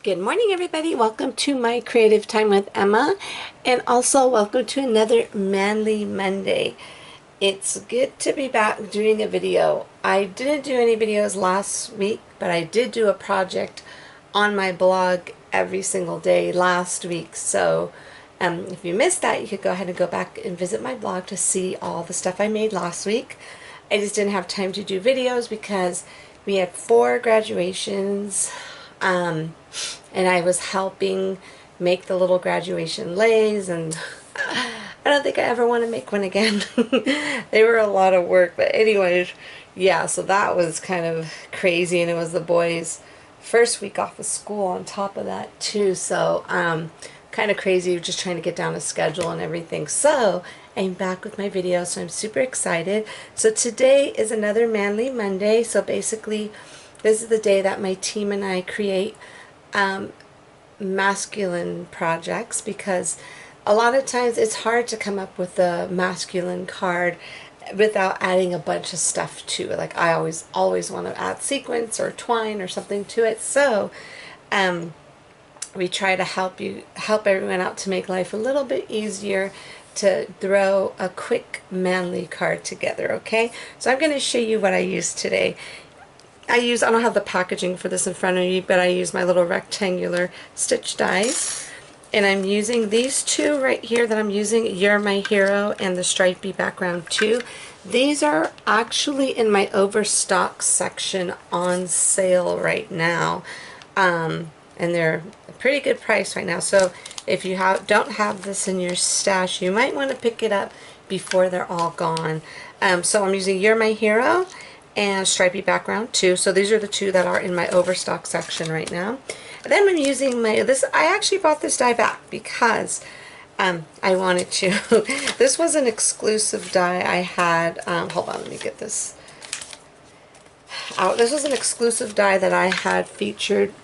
Good morning, everybody. Welcome to my Creative Time with Emma, and also welcome to another Manly Monday. It's good to be back doing a video. I didn't do any videos last week, but I did do a project on my blog every single day last week. So if you missed that, you could go ahead and go back and visit my blog to see all the stuff I made last week. I just didn't have time to do videos because we had 4 graduations. And I was helping make the little graduation leis, and I don't think I ever want to make one again. They were a lot of work, but anyways, yeah, so that was kind of crazy, and it was the boys' first week off of school on top of that too, so kind of crazy, just trying to get down a schedule and everything. So I'm back with my video, so I'm super excited. So today is another Manly Monday. So basically this is the day that my team and I create masculine projects, because a lot of times it's hard to come up with a masculine card without adding a bunch of stuff to it. Like I always want to add sequins or twine or something to it. So we try to help everyone out to make life a little bit easier, to throw a quick manly card together. Okay, so I'm going to show you what I used today. I don't have the packaging for this in front of me, but I use my little rectangular stitch dies. And I'm using these two right here that I'm using, You're My Hero and the stripy background too. These are actually in my overstock section on sale right now. And they're a pretty good price right now. So if you don't have this in your stash, you might want to pick it up before they're all gone. So I'm using You're My Hero and stripy background too. So these are the two that are in my overstock section right now. And then I'm using I actually bought this die back because I wanted to. This was an exclusive die I had. Hold on, let me get this out. This was an exclusive die that I had featured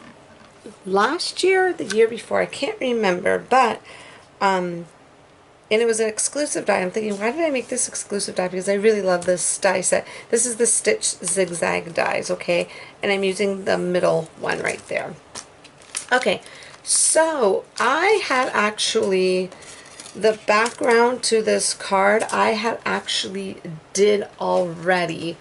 last year or the year before. I can't remember, but and it was an exclusive die. I'm thinking, why did I make this exclusive die? Because I really love this die set. This is the Stitch Zigzag dies, okay? And I'm using the middle one right there. Okay, so I had actually, the background to this card, I had actually did already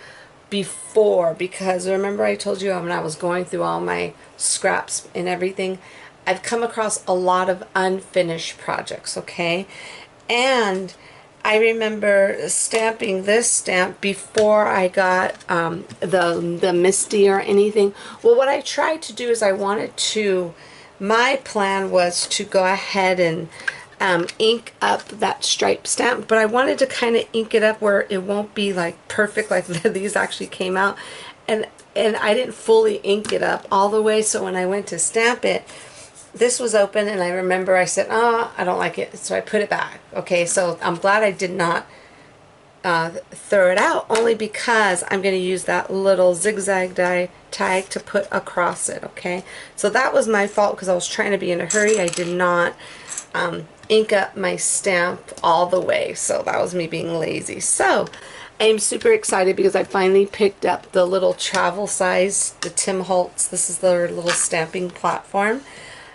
before, because remember I told you when I was going through all my scraps and everything, I've come across a lot of unfinished projects, okay? And I remember stamping this stamp before I got the Misty or anything. Well, what I tried to do is my plan was to go ahead and ink up that stripe stamp, but I wanted to kind of ink it up where it won't be like perfect like these actually came out. And I didn't fully ink it up all the way, so when I went to stamp it, this was open, and I remember I said, oh, I don't like it, so I put it back. Okay, so I'm glad I did not throw it out, only because I'm going to use that little zigzag die tag to put across it. Okay, so that was my fault because I was trying to be in a hurry. I did not ink up my stamp all the way, so that was me being lazy. So I'm super excited because I finally picked up the little travel size, the Tim Holtz. This is their little stamping platform.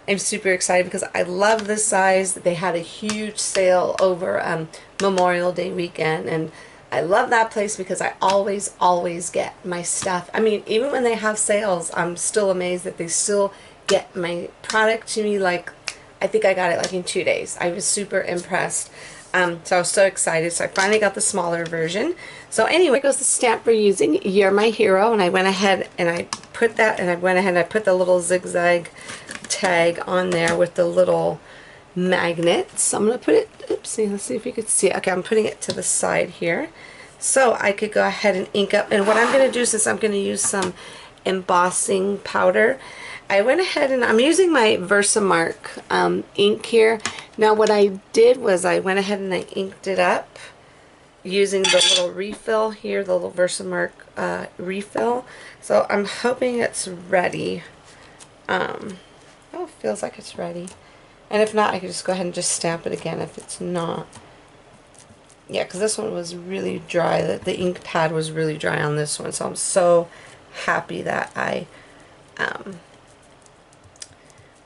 I'm super excited because I love this size. They had a huge sale over Memorial Day weekend, and I love that place because I always get my stuff. I mean, even when they have sales, I'm still amazed that they still get my product to me. Like, I think I got it like in 2 days. I was super impressed. So I was so excited. So I finally got the smaller version. So anyway, goes the stamp we're using, You're My Hero, and I went ahead and I put that, and I put the little zigzag tag on there with the little magnets. I'm going to put it, oopsie, let's see if you could see it. Okay, I'm putting it to the side here so I could go ahead and ink up. And what I'm going to do, since I'm going to use some embossing powder, I went ahead and I'm using my Versamark ink here. Now what I did was I went ahead and I inked it up using the little refill here, the little Versamark refill. So I'm hoping it's ready. Oh, it feels like it's ready. And if not, I can just go ahead and just stamp it again if it's not. Yeah, because this one was really dry. The ink pad was really dry on this one. So I'm so happy that I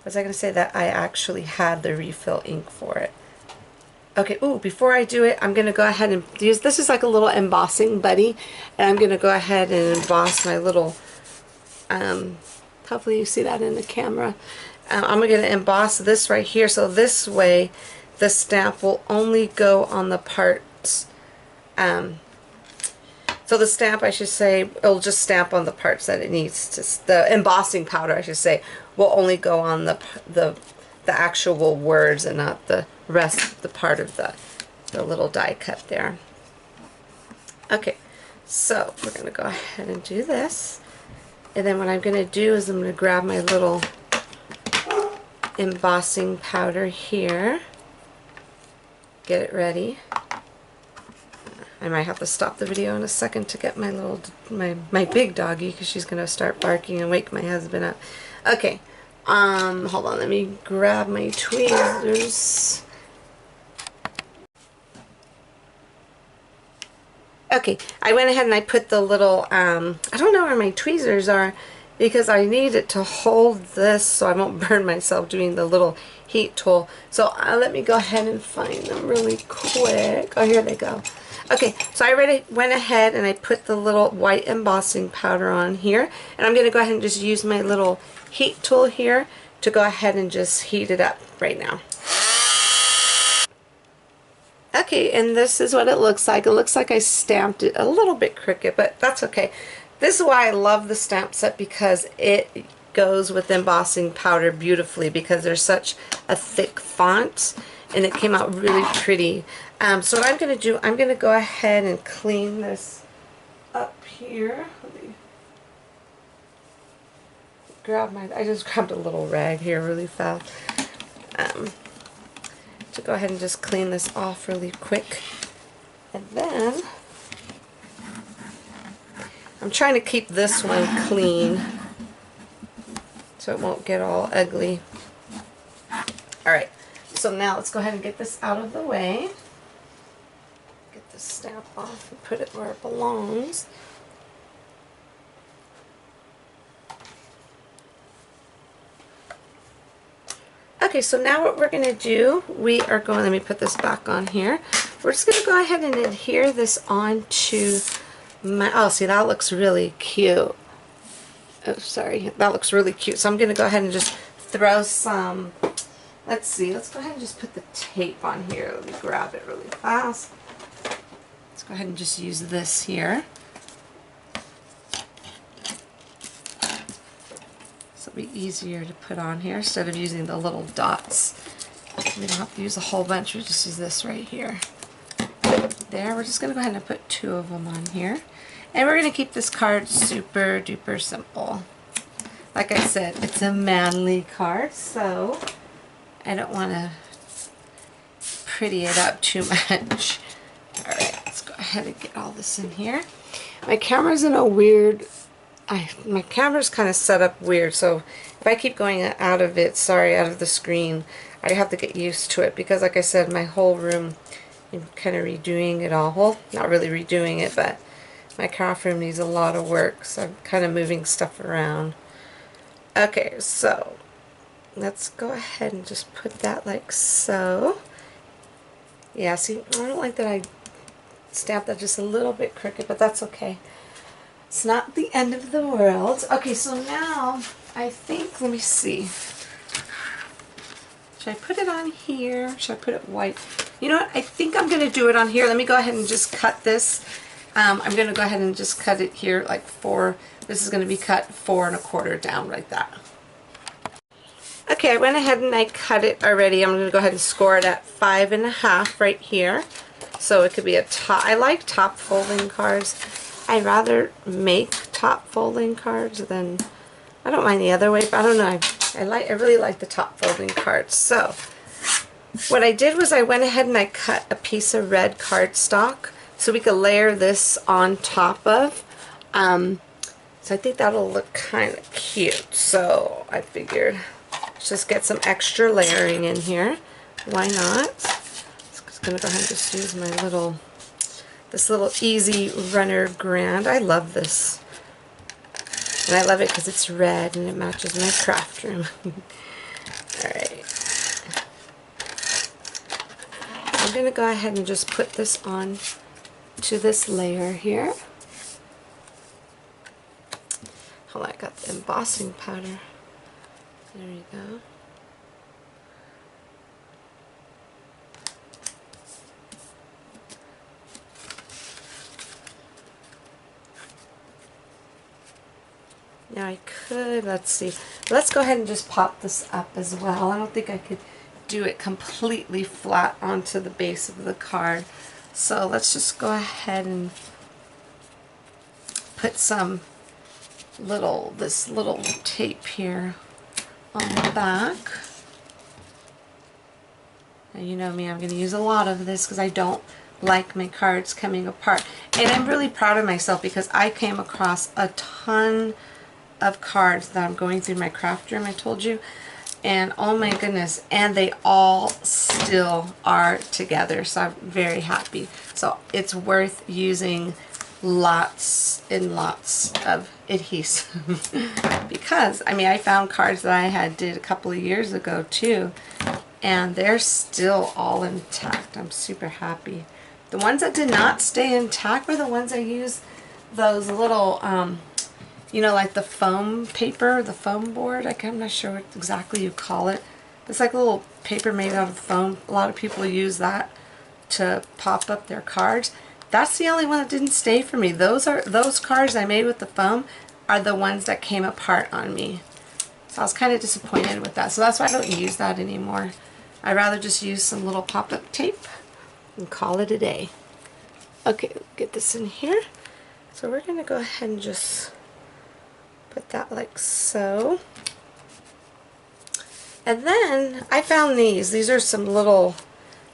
Was I going to say that I actually had the refill ink for it? Okay, ooh, before I do it, I'm going to go ahead and use, this is like a little embossing buddy, and I'm going to go ahead and emboss my little, hopefully you see that in the camera. I'm going to emboss this right here, so this way the stamp will only go on the parts, so the stamp, I should say, it'll just stamp on the parts that it needs to, the embossing powder, I should say, will only go on the actual words and not the rest, the part of the little die cut there. Okay, so we're going to go ahead and do this. And then what I'm going to do is I'm going to grab my little embossing powder here, get it ready. I might have to stop the video in a second to get my big doggy, because she's going to start barking and wake my husband up. Okay, hold on, let me grab my tweezers. Okay, I went ahead and I put the little, I don't know where my tweezers are, because I need it to hold this so I won't burn myself doing the little heat tool. So let me go ahead and find them really quick. Oh, here they go. Okay, so I already went ahead and I put the little white embossing powder on here, and I'm going to go ahead and just use my little heat tool here to go ahead and just heat it up right now. Okay, and this is what it looks like. It looks like I stamped it a little bit crooked, but that's okay. This is why I love the stamp set, because it goes with embossing powder beautifully, because there's such a thick font and it came out really pretty. So what I'm going to do, I'm going to go ahead and clean this up here. Let me grab I just grabbed a little rag here really fast. To go ahead and just clean this off really quick. And then I'm trying to keep this one clean so it won't get all ugly. Alright, so now let's go ahead and get this out of the way. Get this stamp off and put it where it belongs. Okay, so now what we're going to do, let me put this back on here. We're just going to go ahead and adhere this onto my, oh, see, that looks really cute. Oh, sorry, that looks really cute. So I'm going to go ahead and just throw some, let's see, let's go ahead and just put the tape on here. Let me grab it really fast. Let's go ahead and just use this here. So it'll be easier to put on here instead of using the little dots. We don't have to use a whole bunch, we just use this right here. There, we're just going to go ahead and put 2 of them on here. And we're going to keep this card super duper simple. Like I said, it's a manly card, so I don't want to pretty it up too much. Alright, let's go ahead and get all this in here. My camera's in a weird, my camera's kind of set up weird, so if I keep going out of it, sorry, out of the screen, I have to get used to it, because like I said, my whole room, I'm kind of redoing it all. Well, not really redoing it, but my craft room needs a lot of work, so I'm kind of moving stuff around. Okay, so let's go ahead and just put that like so. Yeah, see, I don't like that I stamped that just a little bit crooked, but that's okay. It's not the end of the world. Okay, so now I think, let me see. Should I put it on here? Should I put it white? You know what? I think I'm going to do it on here. Let me go ahead and just cut this. I'm going to go ahead and just cut it here like 4. This is going to be cut 4 1/4 down like that. Okay, I went ahead and I cut it already. I'm going to go ahead and score it at 5 1/2 right here. So it could be a top. I like top folding cards. I'd rather make top folding cards than, I don't mind the other way, but I don't know. I really like the top folding cards. So what I did was I went ahead and I cut a piece of red cardstock so we could layer this on top of. So I think that'll look kind of cute. So I figured let's just get some extra layering in here. Why not? I'm going to go ahead and just use my little, this little Easy Runner Grand. I love this. And I love it because it's red and it matches my craft room. I'm going to go ahead and just put this on to this layer here. Hold on, I got the embossing powder. There you go. Now I could, let's see, let's go ahead and just pop this up as well. I don't think I could do it completely flat onto the base of the card. So let's just go ahead and put some this little tape here on the back. And you know me, I'm going to use a lot of this because I don't like my cards coming apart. And I'm really proud of myself because I came across a ton of cards that I'm going through my craft room, I told you, and oh my goodness, and they all still are together, so I'm very happy. So it's worth using lots and lots of adhesive because I mean I found cards that I did a couple of years ago too, and they're still all intact. I'm super happy. The ones that did not stay intact were the ones I used those little you know, like the foam paper, the foam board. I'm not sure what exactly you call it. It's like a little paper made out of foam. A lot of people use that to pop up their cards. That's the only one that didn't stay for me. Those cards I made with the foam are the ones that came apart on me. So I was kind of disappointed with that. So that's why I don't use that anymore. I'd rather just use some little pop-up tape and call it a day. Okay, get this in here. So we're going to go ahead and just put that like so. And then I found these. These are some little,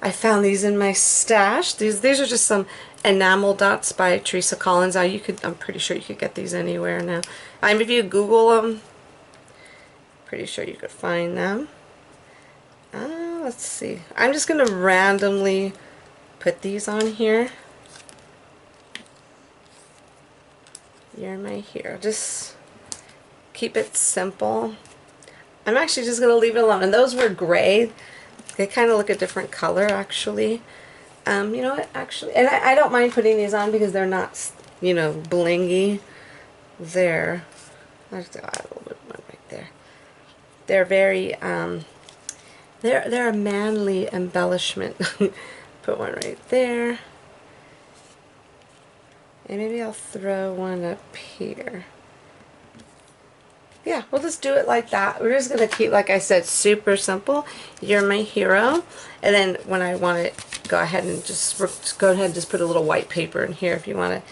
I found these in my stash. These are just some enamel dots by Teresa Collins. I'm pretty sure you could get these anywhere now. If you Google them, pretty sure you could find them. Let's see. I'm just going to randomly put these on here. You're my hero. Just keep it simple. I'm actually just going to leave it alone. And those were gray. They kind of look a different color actually. You know what, actually, and I don't mind putting these on because they're not, you know, blingy. They're, let's add a little bit more right there. They're very, they're a manly embellishment. Put one right there. And maybe I'll throw one up here. Yeah, we'll just do it like that. We're just going to keep, like I said, super simple. You're my hero. And then when I want to go ahead and just put a little white paper in here if you want to,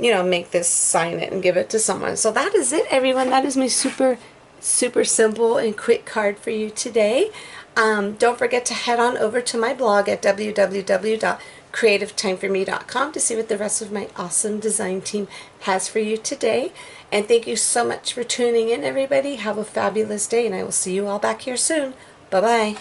you know, make this, sign it, and give it to someone. So that is it, everyone. That is my super simple and quick card for you today. Don't forget to head on over to my blog at www.creativeTimeForMe.com to see what the rest of my awesome design team has for you today. And thank you so much for tuning in, everybody. Have a fabulous day, and I will see you all back here soon. Bye-bye.